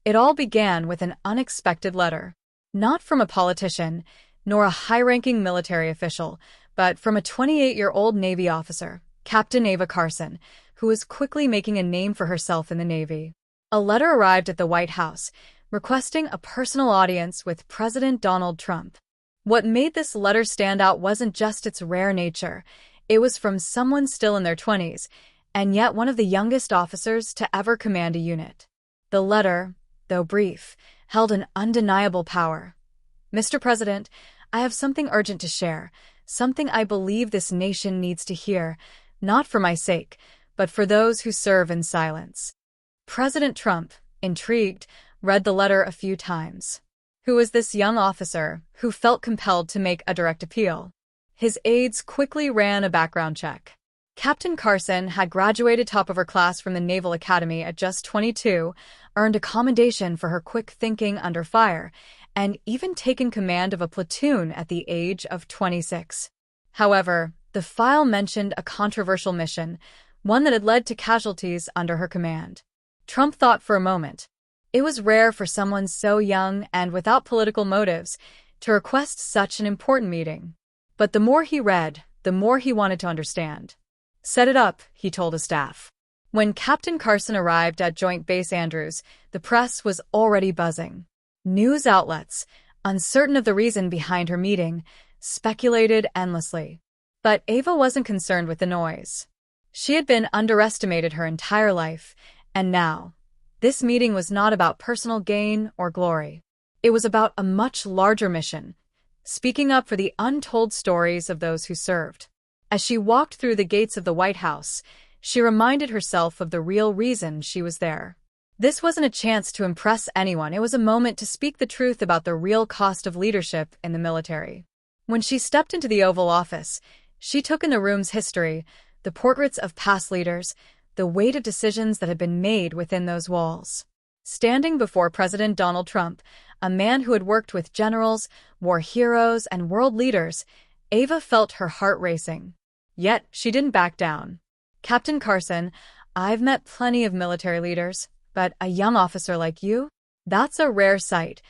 It all began with an unexpected letter. Not from a politician, nor a high-ranking military official, but from a 28-year-old Navy officer, Captain Ava Carson, who was quickly making a name for herself in the Navy. A letter arrived at the White House, requesting a personal audience with President Donald Trump. What made this letter stand out wasn't just its rare nature. It was from someone still in their 20s, and yet one of the youngest officers to ever command a unit. The letter, though brief, held an undeniable power. "Mr. President, I have something urgent to share, something I believe this nation needs to hear, not for my sake, but for those who serve in silence." President Trump, intrigued, read the letter a few times. Who was this young officer who felt compelled to make a direct appeal? His aides quickly ran a background check. Captain Carson had graduated top of her class from the Naval Academy at just 22, earned a commendation for her quick thinking under fire, and even taken command of a platoon at the age of 26. However, the file mentioned a controversial mission, one that had led to casualties under her command. Trump thought for a moment. It was rare for someone so young and without political motives to request such an important meeting. But the more he read, the more he wanted to understand. "Set it up," he told his staff. When Captain Carson arrived at Joint Base Andrews, the press was already buzzing. News outlets, uncertain of the reason behind her meeting, speculated endlessly. But Ava wasn't concerned with the noise. She had been underestimated her entire life, and now, this meeting was not about personal gain or glory. It was about a much larger mission, speaking up for the untold stories of those who served. As she walked through the gates of the White House, she reminded herself of the real reason she was there. This wasn't a chance to impress anyone, it was a moment to speak the truth about the real cost of leadership in the military. When she stepped into the Oval Office, she took in the room's history, the portraits of past leaders, the weight of decisions that had been made within those walls. Standing before President Donald Trump, a man who had worked with generals, war heroes, and world leaders, Ava felt her heart racing. Yet, she didn't back down. "Captain Carson, I've met plenty of military leaders, but a young officer like you? That's a rare sight,"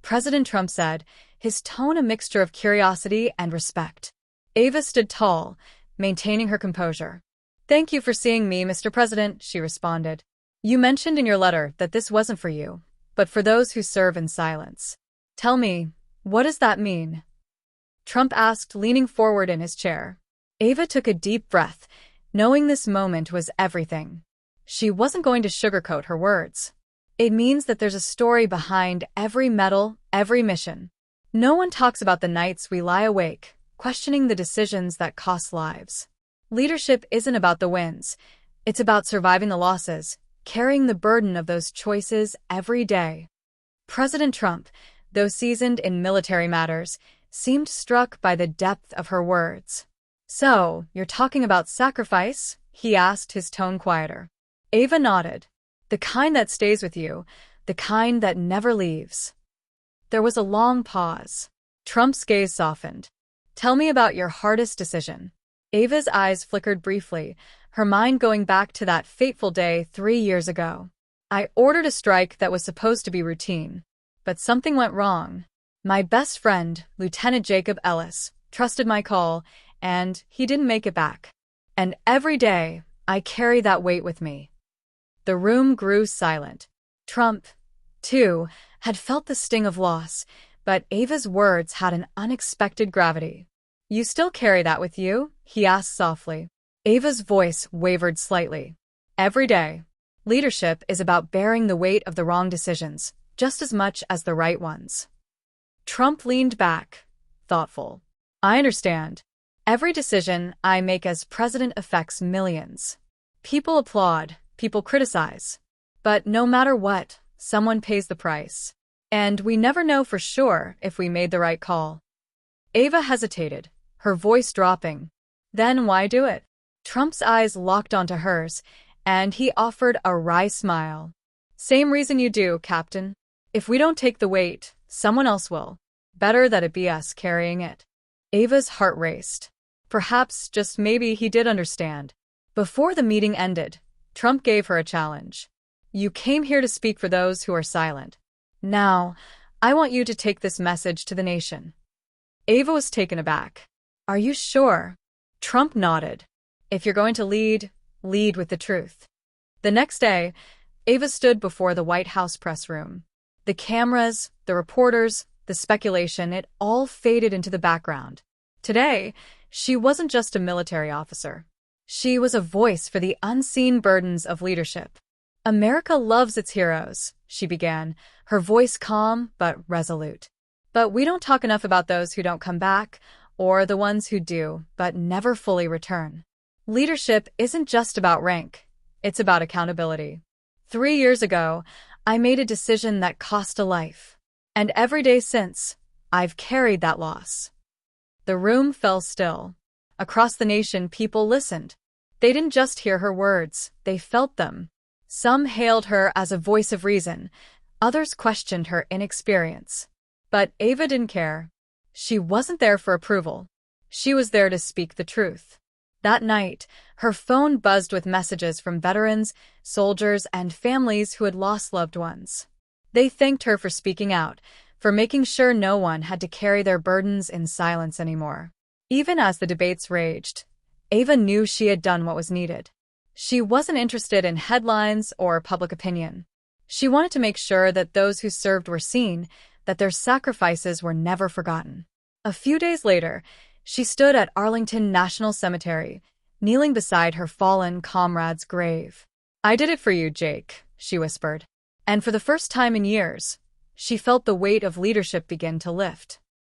President Trump said, his tone a mixture of curiosity and respect. Ava stood tall, maintaining her composure. "Thank you for seeing me, Mr. President," she responded. "You mentioned in your letter that this wasn't for you, but for those who serve in silence. Tell me, what does that mean?" Trump asked, leaning forward in his chair. Ava took a deep breath, knowing this moment was everything. She wasn't going to sugarcoat her words. "It means that there's a story behind every medal, every mission. No one talks about the nights we lie awake, questioning the decisions that cost lives. Leadership isn't about the wins. It's about surviving the losses, carrying the burden of those choices every day." President Trump, though seasoned in military matters, seemed struck by the depth of her words. "So, you're talking about sacrifice?" he asked, his tone quieter. Ava nodded. "The kind that stays with you, the kind that never leaves." There was a long pause. Trump's gaze softened. "Tell me about your hardest decision." Ava's eyes flickered briefly, her mind going back to that fateful day 3 years ago. "I ordered a strike that was supposed to be routine. But something went wrong. My best friend, Lieutenant Jacob Ellis, trusted my call, and he didn't make it back. And every day, I carry that weight with me." The room grew silent. Trump, too, had felt the sting of loss, but Ava's words had an unexpected gravity. "You still carry that with you?" he asked softly. Ava's voice wavered slightly. "Every day. Leadership is about bearing the weight of the wrong decisions, just as much as the right ones." Trump leaned back, thoughtful. "I understand. Every decision I make as president affects millions. People applaud, people criticize. But no matter what, someone pays the price. And we never know for sure if we made the right call." Ava hesitated, her voice dropping. "Then why do it?" Trump's eyes locked onto hers, and he offered a wry smile. "Same reason you do, Captain. If we don't take the weight, someone else will. Better that it be us carrying it." Ava's heart raced. Perhaps, just maybe, he did understand. Before the meeting ended, Trump gave her a challenge. You came here to speak for those who are silent. Now, I want you to take this message to the nation." Ava was taken aback. "Are you sure?" Trump nodded. "If you're going to lead, lead with the truth." The next day, Ava stood before the White House press room. The cameras, the reporters, the speculation, it all faded into the background. Today, she wasn't just a military officer. She was a voice for the unseen burdens of leadership. "America loves its heroes," she began, her voice calm but resolute. "But we don't talk enough about those who don't come back, or the ones who do, but never fully return. Leadership isn't just about rank. It's about accountability. 3 years ago, I made a decision that cost a life. And every day since, I've carried that loss." The room fell still. Across the nation, people listened. They didn't just hear her words, they felt them. Some hailed her as a voice of reason, others questioned her inexperience. But Ava didn't care. She wasn't there for approval. She was there to speak the truth. That night, her phone buzzed with messages from veterans, soldiers, and families who had lost loved ones. They thanked her for speaking out, for making sure no one had to carry their burdens in silence anymore. Even as the debates raged, Ava knew she had done what was needed. She wasn't interested in headlines or public opinion. She wanted to make sure that those who served were seen, that their sacrifices were never forgotten. A few days later, she stood at Arlington National Cemetery, kneeling beside her fallen comrade's grave. "I did it for you, Jake," she whispered. And for the first time in years, she felt the weight of leadership begin to lift.